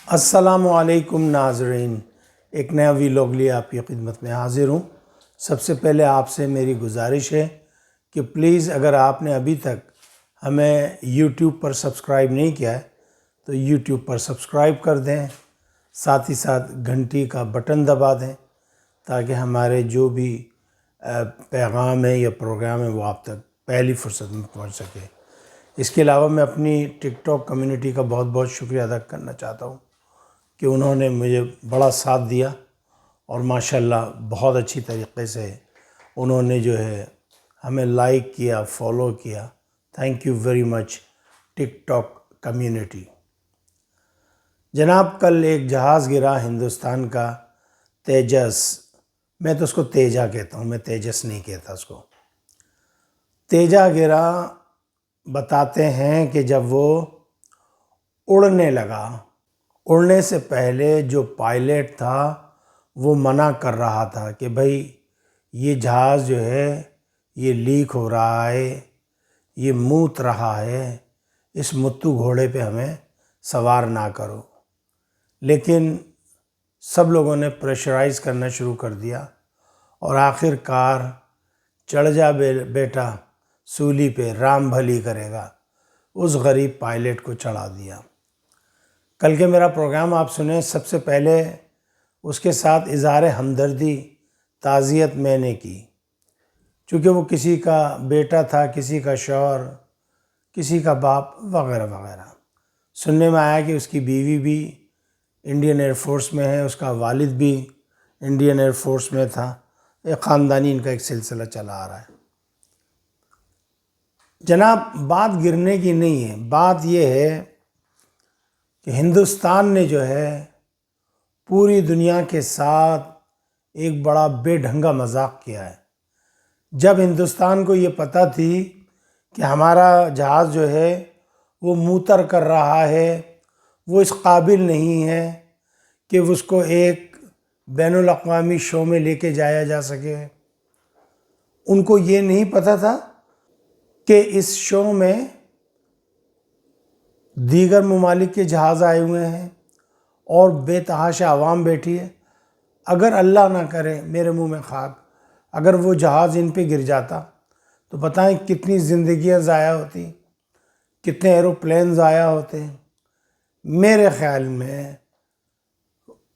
السلام علیکم ناظرین، ایک نیا ویلاگ لیے آپ کی خدمت میں حاضر ہوں۔ سب سے پہلے آپ سے میری گزارش ہے کہ پلیز اگر آپ نے ابھی تک ہمیں یوٹیوب پر سبسکرائب نہیں کیا ہے تو یوٹیوب پر سبسکرائب کر دیں، ساتھ ہی ساتھ گھنٹی کا بٹن دبا دیں تاکہ ہمارے جو بھی پیغام ہے یا پروگرام ہے وہ آپ تک پہلی فرصت میں پہنچ سکے۔ اس کے علاوہ میں اپنی ٹک ٹاک کمیونٹی کا بہت بہت شکریہ ادا کرنا چاہتا ہوں کہ انہوں نے مجھے بڑا ساتھ دیا اور ماشاءاللہ بہت اچھی طریقے سے انہوں نے جو ہے ہمیں لائک کیا، فالو کیا۔ Thank you very much TikTok community. جناب، کل ایک جہاز گرا ہندوستان کا، تیجس، میں تو اس کو تیجا کہتا ہوں، میں تیجس نہیں کہتا اس کو۔ تیجا گرا، بتاتے ہیں کہ جب وہ اڑنے لگا، اڑنے سے پہلے جو پائلٹ تھا وہ منع کر رہا تھا کہ بھائی یہ جہاز جو ہے یہ لیک ہو رہا ہے، یہ موت رہا ہے، اس متو گھوڑے پہ ہمیں سوار نہ کرو۔ لیکن سب لوگوں نے پریشرائز کرنا شروع کر دیا اور آخر کار چڑھ جا بیٹا سولی پہ، رام بھلی کرے گا، اس غریب پائلٹ کو چڑھا دیا۔ کل کے میرا پروگرام آپ سنیں، سب سے پہلے اس کے ساتھ اظہار ہمدردی، تعزیت میں نے کی، چونکہ وہ کسی کا بیٹا تھا، کسی کا شوہر، کسی کا باپ وغیرہ وغیرہ۔ سننے میں آیا کہ اس کی بیوی بھی انڈین ایئر فورس میں ہے، اس کا والد بھی انڈین ایئر فورس میں تھا، ایک خاندانی ان کا ایک سلسلہ چلا آ رہا ہے۔ جناب، بات گرنے کی نہیں ہے، بات یہ ہے کہ ہندوستان نے جو ہے پوری دنیا کے ساتھ ایک بڑا بے ڈھنگا مذاق کیا ہے۔ جب ہندوستان کو یہ پتہ تھی کہ ہمارا جہاز جو ہے وہ موتر کر رہا ہے، وہ اس قابل نہیں ہے کہ اس کو ایک بین الاقوامی شو میں لے کے جایا جا سکے، ان کو یہ نہیں پتہ تھا کہ اس شو میں دیگر ممالک کے جہاز آئے ہوئے ہیں اور بے تحاشا عوام بیٹھی ہے۔ اگر اللہ نہ کرے، میرے منہ میں خاک، اگر وہ جہاز ان پہ گر جاتا تو بتائیں کتنی زندگیاں ضائع ہوتی، کتنے ایروپلین ضائع ہوتے۔ میرے خیال میں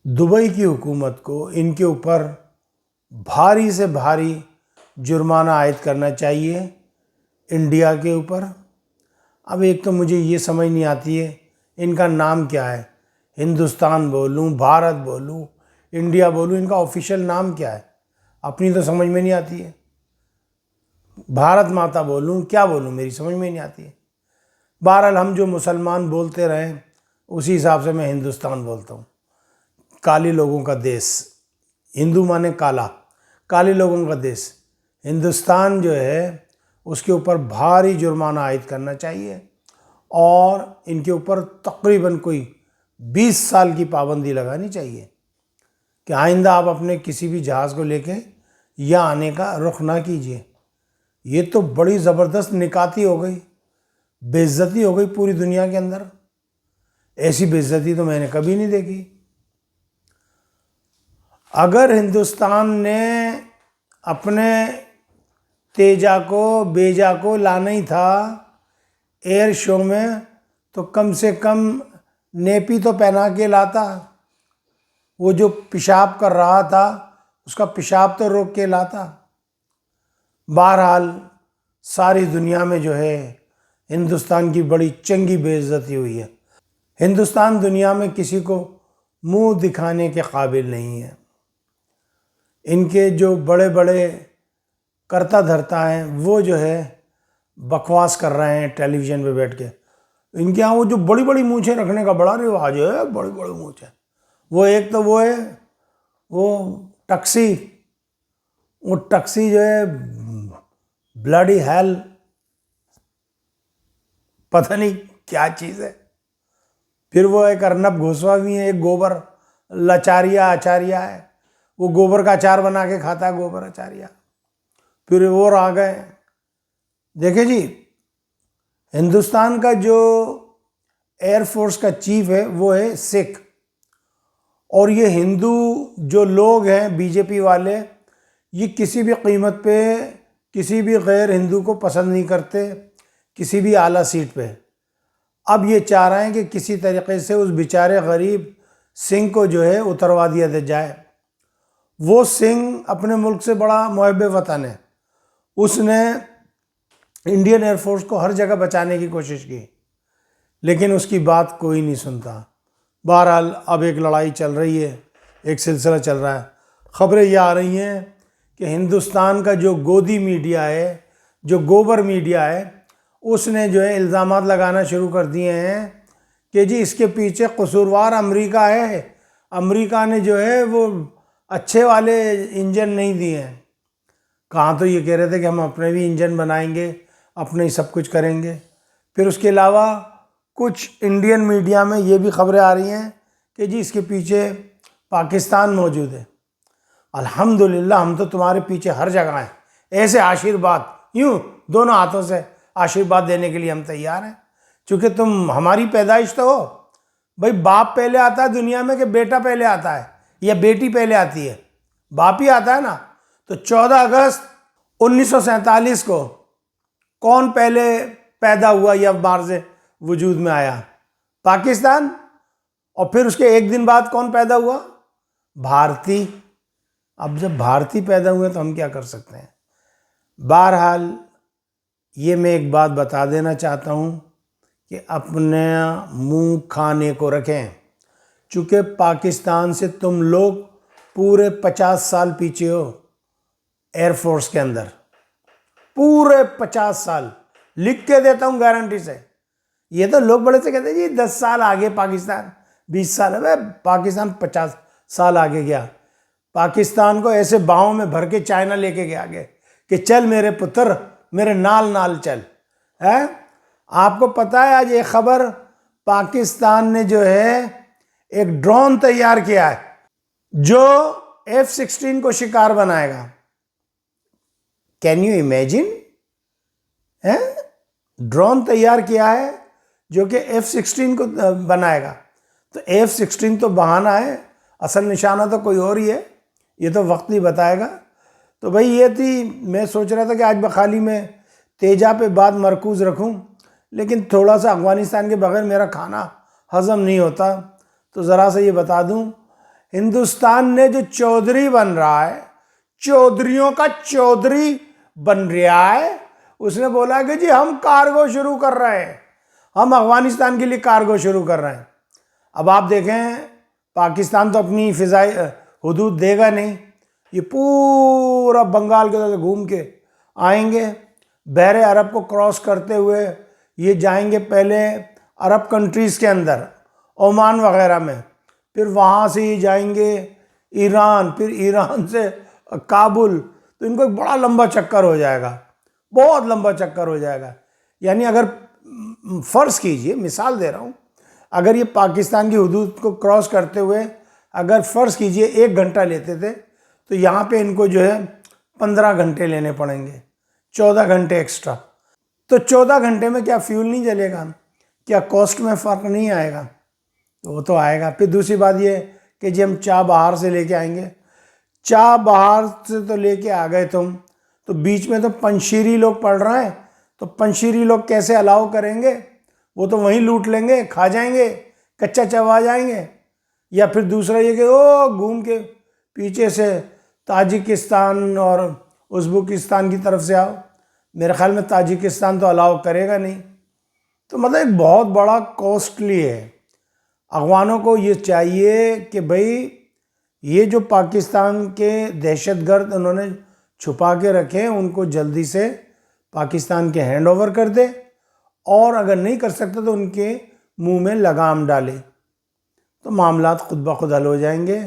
دبئی کی حکومت کو ان کے اوپر بھاری سے بھاری جرمانہ عائد کرنا چاہیے انڈیا کے اوپر۔ اب ایک تو مجھے یہ سمجھ نہیں آتی ہے ان کا نام کیا ہے، ہندوستان بولوں، بھارت بولوں، انڈیا بولوں، ان کا آفیشیل نام کیا ہے، اپنی تو سمجھ میں نہیں آتی ہے۔ بھارت ماتا بولوں، کیا بولوں، میری سمجھ میں نہیں آتی ہے۔ بہرحال ہم جو مسلمان بولتے رہیں اسی حساب سے میں ہندوستان بولتا ہوں۔ کالے لوگوں کا دیس، ہندو مانے کالا، کالے لوگوں کا دیس ہندوستان جو ہے اس کے اوپر بھاری جرمانہ عائد کرنا چاہیے اور ان کے اوپر تقریباً کوئی 20 سال کی پابندی لگانی چاہیے کہ آئندہ آپ اپنے کسی بھی جہاز کو لے کے یا آنے کا رخ نہ کیجیے۔ یہ تو بڑی زبردست نکاتی ہو گئی، بے عزتی ہو گئی پوری دنیا کے اندر۔ ایسی بے عزتی تو میں نے کبھی نہیں دیکھی۔ اگر ہندوستان نے اپنے تیجا کو، بیجا کو لانا ہی تھا ایئر شو میں تو کم سے کم نیپی تو پہنا کے لاتا، وہ جو پیشاب کر رہا تھا اس کا پیشاب تو روک کے لاتا۔ بہرحال ساری دنیا میں جو ہے ہندوستان کی بڑی چنگی بے عزتی ہوئی ہے۔ ہندوستان دنیا میں کسی کو منہ دکھانے کے قابل نہیں ہے۔ ان کے جو بڑے بڑے کرتا دھرتا ہیں وہ جو ہے بکواس کر رہے ہیں ٹیلی ویژن پہ بیٹھ کے۔ ان کے ہاں وہ جو بڑی بڑی مونچھیں رکھنے کا بڑا رواج ہے، بڑی بڑی مونچھیں، وہ ایک تو وہ ہے وہ ٹکسی، وہ ٹکسی جو ہے بلڈی ہیل، پتہ نہیں کیا چیز ہے۔ پھر وہ ایک ارنب گھوسوا بھی ہے، ایک گوبر لچاریا آچاریہ ہے، وہ گوبر کا اچار بنا کے کھاتا ہے، گوبر اچاریہ۔ پھر وہ آ گئے، دیکھیں جی، ہندوستان کا جو ایئر فورس کا چیف ہے وہ ہے سکھ، اور یہ ہندو جو لوگ ہیں بی جے پی والے، یہ کسی بھی قیمت پہ کسی بھی غیر ہندو کو پسند نہیں کرتے کسی بھی اعلیٰ سیٹ پہ۔ اب یہ چاہ رہے ہیں کہ کسی طریقے سے اس بیچارے غریب سنگھ کو جو ہے اتروا دیا جائے۔ وہ سنگھ اپنے ملک سے بڑا محب وطن ہے، اس نے انڈین ایئر فورس کو ہر جگہ بچانے کی کوشش کی، لیکن اس کی بات کوئی نہیں سنتا۔ بہرحال اب ایک لڑائی چل رہی ہے، ایک سلسلہ چل رہا ہے۔ خبریں یہ آ رہی ہیں کہ ہندوستان کا جو گودی میڈیا ہے، جو گوبر میڈیا ہے، اس نے جو ہے الزامات لگانا شروع کر دیے ہیں کہ جی اس کے پیچھے قصوروار امریکہ ہے، امریکہ نے جو ہے وہ اچھے والے انجن نہیں دیے ہیں۔ کہاں تو یہ کہہ رہے تھے کہ ہم اپنے بھی انجن بنائیں گے، اپنے ہی سب کچھ کریں گے۔ پھر اس کے علاوہ کچھ انڈین میڈیا میں یہ بھی خبریں آ رہی ہیں کہ جی اس کے پیچھے پاکستان موجود ہے۔ الحمدللہ ہم تو تمہارے پیچھے ہر جگہ ہیں، ایسے آشیرواد یوں دونوں ہاتھوں سے آشیرواد دینے کے لیے ہم تیار ہیں، چونکہ تم ہماری پیدائش تو ہو۔ بھائی باپ پہلے آتا ہے دنیا میں کہ بیٹا پہلے آتا ہے یا بیٹی پہلے آتی ہے؟ باپ ہی آتا ہے نا۔ تو 14 اگست 1947 کو کون پہلے پیدا ہوا یا بارز وجود میں آیا؟ پاکستان۔ اور پھر اس کے ایک دن بعد کون پیدا ہوا؟ بھارتی۔ اب جب بھارتی پیدا ہوئے تو ہم کیا کر سکتے ہیں؟ بہرحال یہ میں ایک بات بتا دینا چاہتا ہوں کہ اپنے منہ کھانے کو رکھیں، چونکہ پاکستان سے تم لوگ پورے 50 سال پیچھے ہو ایئر فورس کے اندر، پورے 50 سال لکھ کے دیتا ہوں گارنٹی سے۔ یہ تو لوگ بڑے سے کہتے ہیں جی 10 سال آگے پاکستان، 20 سال ہے، پاکستان 50 سال آگے گیا۔ پاکستان کو ایسے باہوں میں بھر کے چائنا لے کے گیا آگے کہ چل میرے پتر، میرے نال نال چل ہے۔ آپ کو پتہ ہے آج ایک خبر، پاکستان نے جو ہے ایک ڈرون تیار کیا ہے جو F-16 کو شکار بنائے گا۔ Can you imagine? ڈرون تیار کیا ہے جو کہ F-16 کو بنائے گا۔ تو F-16 تو بہانہ ہے، اصل نشانہ تو کوئی اور ہی ہے، یہ تو وقت ہی بتائے گا۔ تو بھائی یہ تھی، میں سوچ رہا تھا کہ آج بخالی میں تیجا پہ بات مرکوز رکھوں، لیکن تھوڑا سا افغانستان کے بغیر میرا کھانا ہضم نہیں ہوتا، تو ذرا سا یہ بتا دوں، ہندوستان نے جو چودھری بن رہا ہے، چودھریوں کا چودھری بن رہا ہے، اس نے بولا کہ جی ہم کارگو شروع کر رہے ہیں، ہم افغانستان کے لیے کارگو شروع کر رہے ہیں۔ اب آپ دیکھیں پاکستان تو اپنی فضائی حدود دے گا نہیں، یہ پورا بنگال کے طرف گھوم کے آئیں گے، بحر عرب کو کراس کرتے ہوئے یہ جائیں گے پہلے عرب کنٹریز کے اندر، عمان وغیرہ میں، پھر وہاں سے یہ جائیں گے ایران، پھر ایران سے کابل۔ تو ان کو ایک بڑا لمبا چکر ہو جائے گا، بہت لمبا چکر ہو جائے گا۔ یعنی اگر فرض کیجئے، مثال دے رہا ہوں، اگر یہ پاکستان کی حدود کو کراس کرتے ہوئے اگر فرض کیجئے 1 گھنٹہ لیتے تھے، تو یہاں پہ ان کو جو ہے 15 گھنٹے لینے پڑیں گے، 14 گھنٹے ایکسٹرا۔ تو 14 گھنٹے میں کیا فیول نہیں جلے گا؟ کیا کاسٹ میں فرق نہیں آئے گا؟ تو وہ تو آئے گا۔ پھر دوسری بات یہ کہ جی ہم چاہ بہار سے لے کے آئیں گے، چاہ بہار سے تو لے کے آ گئے تم، تو بیچ میں تو پنشیری لوگ پڑ رہے ہیں، تو پنشیری لوگ کیسے الاؤ کریں گے؟ وہ تو وہیں لوٹ لیں گے، کھا جائیں گے، کچا چبا جائیں گے۔ یا پھر دوسرا یہ کہ گھوم کے پیچھے سے تاجکستان اور ازبکستان کی طرف سے آؤ، میرے خیال میں تاجکستان تو الاؤ کرے گا نہیں۔ تو مطلب ایک بہت بڑا کوسٹلی ہے۔ افغانوں کو یہ چاہیے کہ بھئی یہ جو پاکستان کے دہشت گرد انہوں نے چھپا کے رکھے، ان کو جلدی سے پاکستان کے ہینڈ اوور کر دے، اور اگر نہیں کر سکتا تو ان کے منہ میں لگام ڈالے، تو معاملات خود بخود حل ہو جائیں گے۔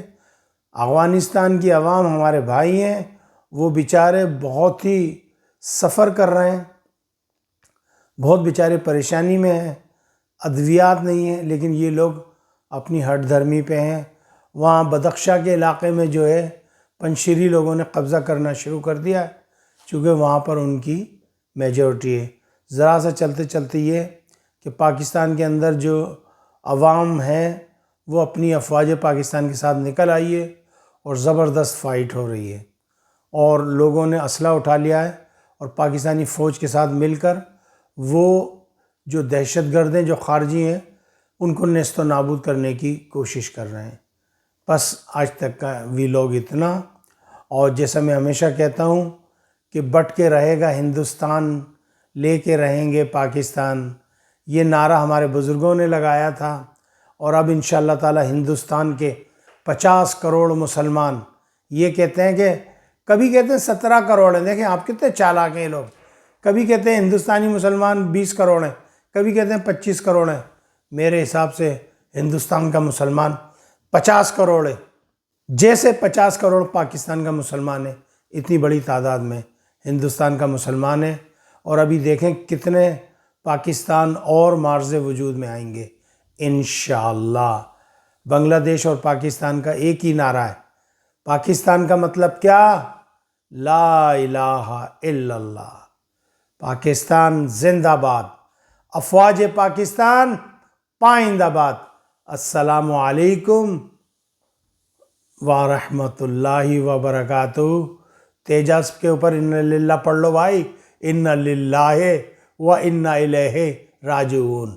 افغانستان کی عوام ہمارے بھائی ہیں، وہ بیچارے بہت ہی سفر کر رہے ہیں، بہت بیچارے پریشانی میں ہیں، ادویات نہیں ہیں، لیکن یہ لوگ اپنی ہٹ دھرمی پہ ہیں۔ وہاں بدخشاں کے علاقے میں جو ہے پنشیری لوگوں نے قبضہ کرنا شروع کر دیا ہے، چونکہ وہاں پر ان کی میجورٹی ہے۔ ذرا سا چلتے چلتے یہ کہ پاکستان کے اندر جو عوام ہیں وہ اپنی افواج پاکستان کے ساتھ نکل آئی ہے اور زبردست فائٹ ہو رہی ہے، اور لوگوں نے اسلحہ اٹھا لیا ہے اور پاکستانی فوج کے ساتھ مل کر وہ جو دہشت گرد ہیں، جو خارجی ہیں، ان کو نیست و نابود کرنے کی کوشش کر رہے ہیں۔ بس آج تک کا ویلاگ اتنا، اور جیسا میں ہمیشہ کہتا ہوں کہ بٹ کے رہے گا ہندوستان، لے کے رہیں گے پاکستان، یہ نعرہ ہمارے بزرگوں نے لگایا تھا، اور اب انشاءاللہ تعالی ہندوستان کے 50 کروڑ مسلمان یہ کہتے ہیں کہ کبھی کہتے ہیں 17 کروڑ ہیں، دیکھیں آپ کتنے چالاک ہیں یہ لوگ، کبھی کہتے ہیں ہندوستانی مسلمان 20 کروڑ ہیں، کبھی کہتے ہیں 25 کروڑ ہیں۔ میرے حساب سے ہندوستان کا مسلمان 50 کروڑ ہے، جیسے 50 کروڑ پاکستان کا مسلمان ہے، اتنی بڑی تعداد میں ہندوستان کا مسلمان ہے، اور ابھی دیکھیں کتنے پاکستان اور معرض وجود میں آئیں گے انشاءاللہ۔ بنگلہ دیش اور پاکستان کا ایک ہی نعرہ ہے، پاکستان کا مطلب کیا؟ لا الہ الا اللہ، پاکستان زندہ باد، افواج پاکستان پائندہ باد۔ السلام علیکم ورحمۃ اللہ وبرکاتہ۔ تیجاس کے اوپر ان للہ پڑھ لو بھائی، ان للہ و انا الیہ راجعون۔